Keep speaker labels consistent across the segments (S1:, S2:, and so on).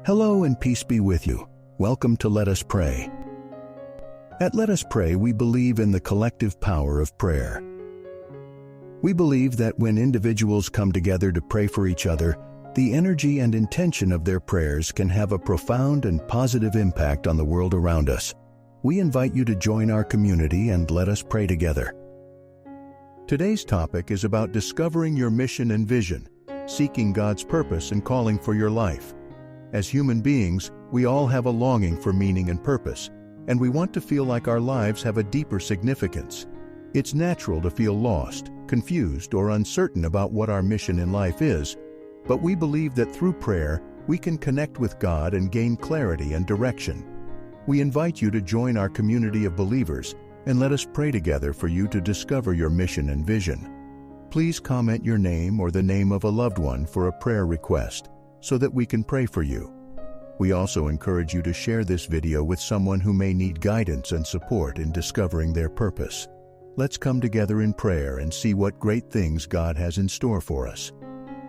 S1: Hello and peace be with you. Welcome to Let Us Pray. At Let Us Pray, we believe in the collective power of prayer. We believe that when individuals come together to pray for each other, the energy and intention of their prayers can have a profound and positive impact on the world around us. We invite you to join our community and let us pray together. Today's topic is about discovering your mission and vision, seeking God's purpose and calling for your life. As human beings, we all have a longing for meaning and purpose, and we want to feel like our lives have a deeper significance. It's natural to feel lost, confused, or uncertain about what our mission in life is, but we believe that through prayer, we can connect with God and gain clarity and direction. We invite you to join our community of believers and let us pray together for you to discover your mission and vision. Please comment your name or the name of a loved one for a prayer request, so that we can pray for you. We also encourage you to share this video with someone who may need guidance and support in discovering their purpose. Let's come together in prayer and see what great things God has in store for us.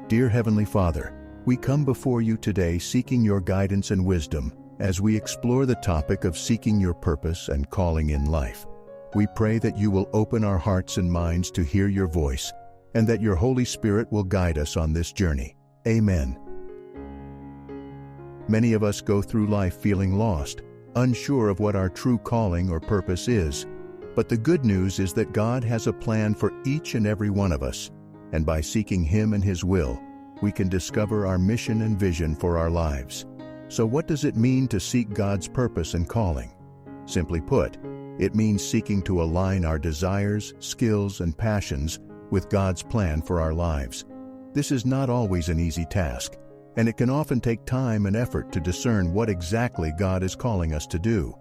S1: Dear Heavenly Father, we come before you today seeking your guidance and wisdom as we explore the topic of seeking your purpose and calling in life. We pray that you will open our hearts and minds to hear your voice, and that your Holy Spirit will guide us on this journey. Amen. Many of us go through life feeling lost, unsure of what our true calling or purpose is. But the good news is that God has a plan for each and every one of us, and by seeking Him and His will, we can discover our mission and vision for our lives. So what does it mean to seek God's purpose and calling? Simply put, it means seeking to align our desires, skills, and passions with God's plan for our lives. This is not always an easy task, and it can often take time and effort to discern what exactly God is calling us to do.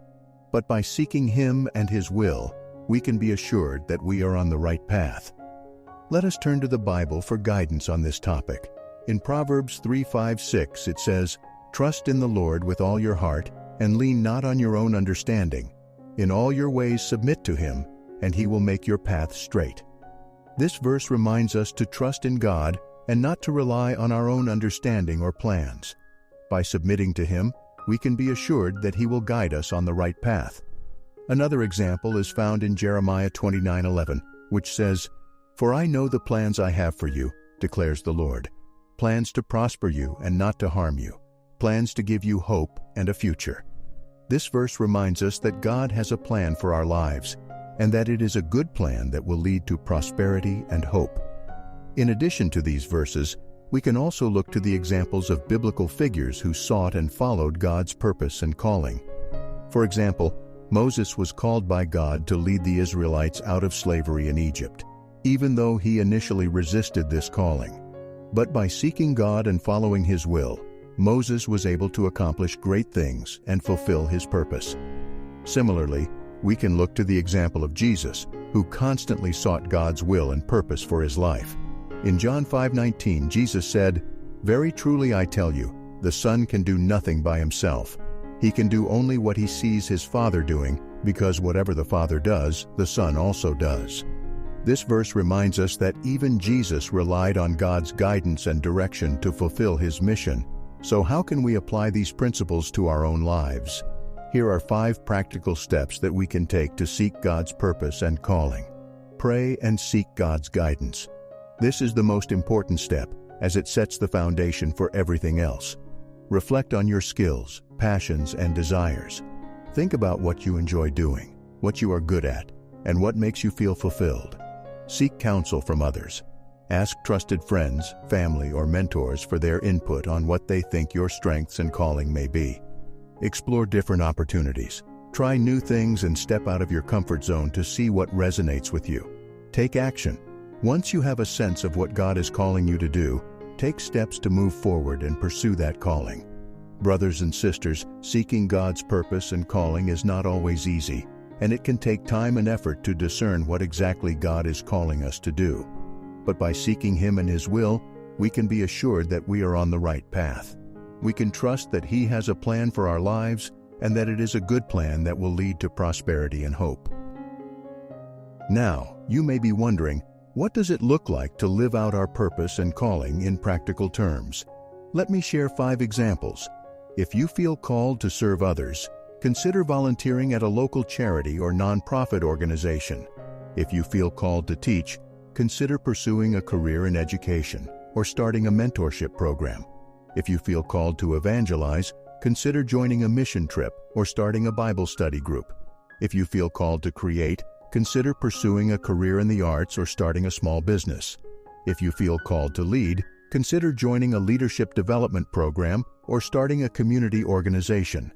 S1: But by seeking Him and His will, we can be assured that we are on the right path. Let us turn to the Bible for guidance on this topic. In Proverbs 3:5-6 it says, "Trust in the Lord with all your heart, and lean not on your own understanding. In all your ways submit to Him, and He will make your path straight." This verse reminds us to trust in God and not to rely on our own understanding or plans. By submitting to Him, we can be assured that He will guide us on the right path. Another example is found in Jeremiah 29:11, which says, "For I know the plans I have for you, declares the Lord, plans to prosper you and not to harm you, plans to give you hope and a future." This verse reminds us that God has a plan for our lives, and that it is a good plan that will lead to prosperity and hope. In addition to these verses, we can also look to the examples of biblical figures who sought and followed God's purpose and calling. For example, Moses was called by God to lead the Israelites out of slavery in Egypt, even though he initially resisted this calling. But by seeking God and following His will, Moses was able to accomplish great things and fulfill his purpose. Similarly, we can look to the example of Jesus, who constantly sought God's will and purpose for his life. In John 5:19, Jesus said, "Very truly I tell you, the Son can do nothing by Himself. He can do only what He sees His Father doing, because whatever the Father does, the Son also does." This verse reminds us that even Jesus relied on God's guidance and direction to fulfill His mission. So how can we apply these principles to our own lives? Here are 5 practical steps that we can take to seek God's purpose and calling. Pray and seek God's guidance. This is the most important step, as it sets the foundation for everything else. Reflect on your skills, passions, and desires. Think about what you enjoy doing, what you are good at, and what makes you feel fulfilled. Seek counsel from others. Ask trusted friends, family, or mentors for their input on what they think your strengths and calling may be. Explore different opportunities. Try new things and step out of your comfort zone to see what resonates with you. Take action. Once you have a sense of what God is calling you to do, take steps to move forward and pursue that calling. Brothers and sisters, seeking God's purpose and calling is not always easy, and it can take time and effort to discern what exactly God is calling us to do. But by seeking Him and His will, we can be assured that we are on the right path. We can trust that He has a plan for our lives, and that it is a good plan that will lead to prosperity and hope. Now, you may be wondering, what does it look like to live out our purpose and calling in practical terms? Let me share 5 examples. If you feel called to serve others, consider volunteering at a local charity or nonprofit organization. If you feel called to teach, consider pursuing a career in education or starting a mentorship program. If you feel called to evangelize, consider joining a mission trip or starting a Bible study group. If you feel called to create, consider pursuing a career in the arts or starting a small business. If you feel called to lead, consider joining a leadership development program or starting a community organization.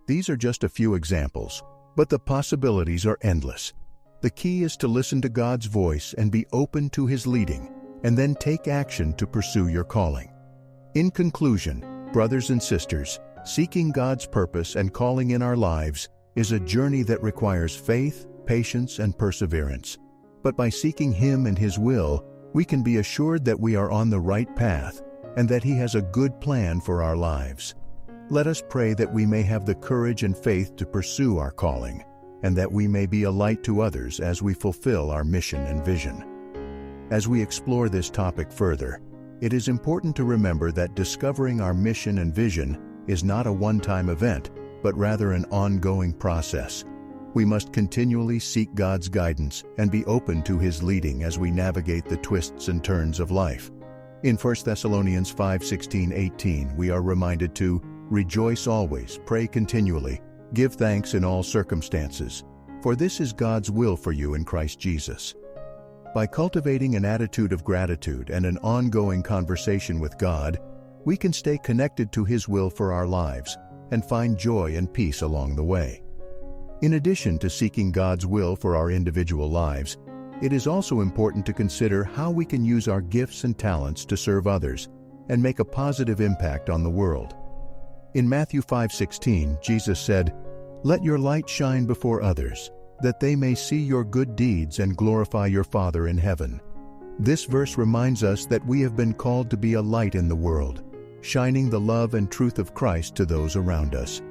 S1: These are just a few examples, but the possibilities are endless. The key is to listen to God's voice and be open to His leading, and then take action to pursue your calling. In conclusion, brothers and sisters, seeking God's purpose and calling in our lives is a journey that requires faith, patience, and perseverance. But by seeking Him and His will, we can be assured that we are on the right path and that He has a good plan for our lives. Let us pray that we may have the courage and faith to pursue our calling, and that we may be a light to others as we fulfill our mission and vision. As we explore this topic further, it is important to remember that discovering our mission and vision is not a one-time event, but rather an ongoing process. We must continually seek God's guidance and be open to His leading as we navigate the twists and turns of life. In 1 Thessalonians 5:16-18, we are reminded to rejoice always, pray continually, give thanks in all circumstances, for this is God's will for you in Christ Jesus. By cultivating an attitude of gratitude and an ongoing conversation with God, we can stay connected to His will for our lives and find joy and peace along the way. In addition to seeking God's will for our individual lives, it is also important to consider how we can use our gifts and talents to serve others and make a positive impact on the world. In Matthew 5:16, Jesus said, "Let your light shine before others, that they may see your good deeds and glorify your Father in heaven." This verse reminds us that we have been called to be a light in the world, shining the love and truth of Christ to those around us.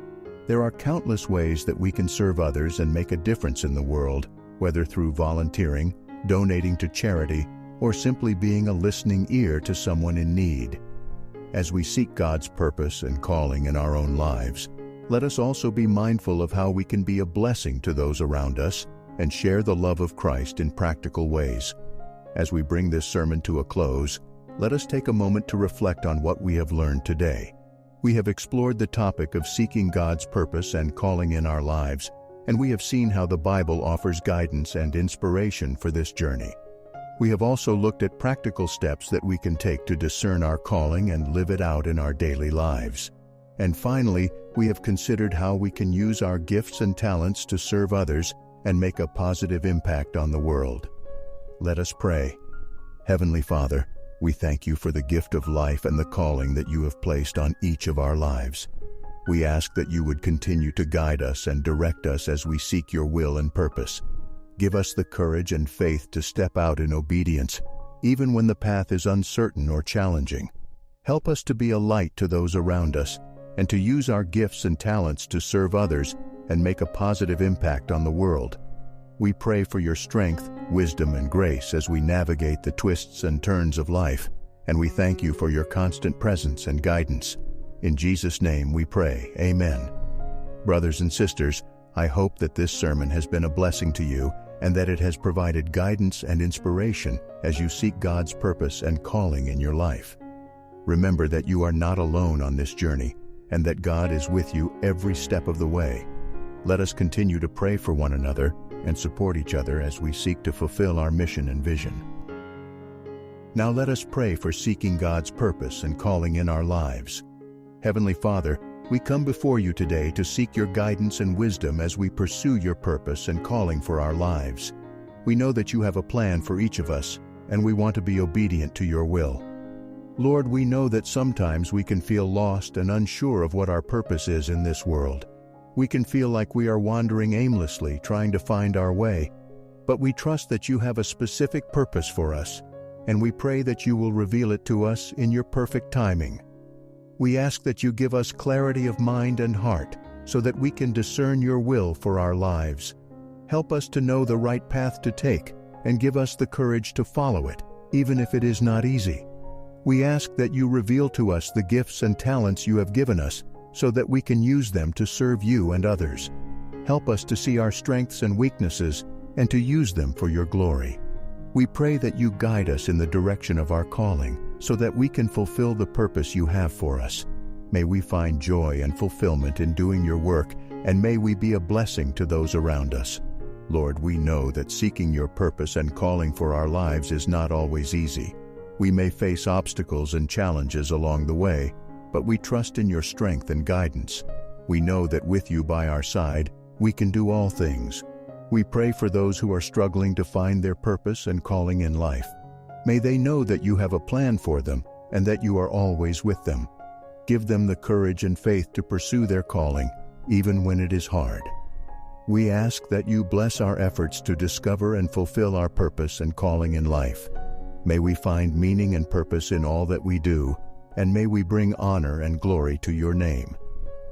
S1: There are countless ways that we can serve others and make a difference in the world, whether through volunteering, donating to charity, or simply being a listening ear to someone in need. As we seek God's purpose and calling in our own lives, let us also be mindful of how we can be a blessing to those around us and share the love of Christ in practical ways. As we bring this sermon to a close, let us take a moment to reflect on what we have learned today. We have explored the topic of seeking God's purpose and calling in our lives, and we have seen how the Bible offers guidance and inspiration for this journey. We have also looked at practical steps that we can take to discern our calling and live it out in our daily lives. And finally, we have considered how we can use our gifts and talents to serve others and make a positive impact on the world. Let us pray. Heavenly Father, we thank you for the gift of life and the calling that you have placed on each of our lives. We ask that you would continue to guide us and direct us as we seek your will and purpose. Give us the courage and faith to step out in obedience, even when the path is uncertain or challenging. Help us to be a light to those around us, and to use our gifts and talents to serve others and make a positive impact on the world. We pray for your strength, wisdom, and grace as we navigate the twists and turns of life, and we thank you for your constant presence and guidance. In Jesus' name we pray, Amen. Brothers and sisters, I hope that this sermon has been a blessing to you and that it has provided guidance and inspiration as you seek God's purpose and calling in your life. Remember that you are not alone on this journey, and that God is with you every step of the way. Let us continue to pray for one another and support each other as we seek to fulfill our mission and vision. Now let us pray for seeking God's purpose and calling in our lives. Heavenly Father, we come before you today to seek your guidance and wisdom as we pursue your purpose and calling for our lives. We know that you have a plan for each of us, and we want to be obedient to your will. Lord, we know that sometimes we can feel lost and unsure of what our purpose is in this world. We can feel like we are wandering aimlessly, trying to find our way. But we trust that you have a specific purpose for us, and we pray that you will reveal it to us in your perfect timing. We ask that you give us clarity of mind and heart, so that we can discern your will for our lives. Help us to know the right path to take, and give us the courage to follow it, even if it is not easy. We ask that you reveal to us the gifts and talents you have given us, so that we can use them to serve you and others. Help us to see our strengths and weaknesses and to use them for your glory. We pray that you guide us in the direction of our calling so that we can fulfill the purpose you have for us. May we find joy and fulfillment in doing your work, and may we be a blessing to those around us. Lord, we know that seeking your purpose and calling for our lives is not always easy. We may face obstacles and challenges along the way, but we trust in your strength and guidance. We know that with you by our side, we can do all things. We pray for those who are struggling to find their purpose and calling in life. May they know that you have a plan for them and that you are always with them. Give them the courage and faith to pursue their calling, even when it is hard. We ask that you bless our efforts to discover and fulfill our purpose and calling in life. May we find meaning and purpose in all that we do, and may we bring honor and glory to your name.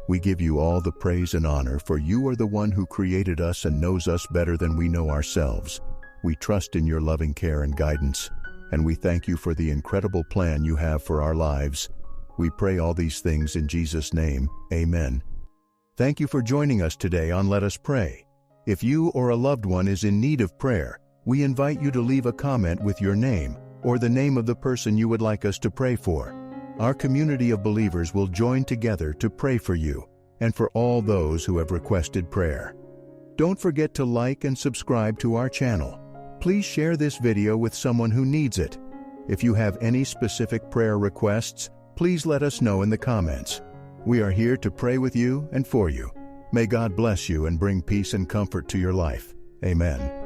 S1: We give you all the praise and honor, for you are the one who created us and knows us better than we know ourselves. We trust in your loving care and guidance, and we thank you for the incredible plan you have for our lives. We pray all these things in Jesus' name. Amen. Thank you for joining us today on Let Us Pray. If you or a loved one is in need of prayer, we invite you to leave a comment with your name or the name of the person you would like us to pray for. Our community of believers will join together to pray for you and for all those who have requested prayer. Don't forget to like and subscribe to our channel. Please share this video with someone who needs it. If you have any specific prayer requests, please let us know in the comments. We are here to pray with you and for you. May God bless you and bring peace and comfort to your life. Amen.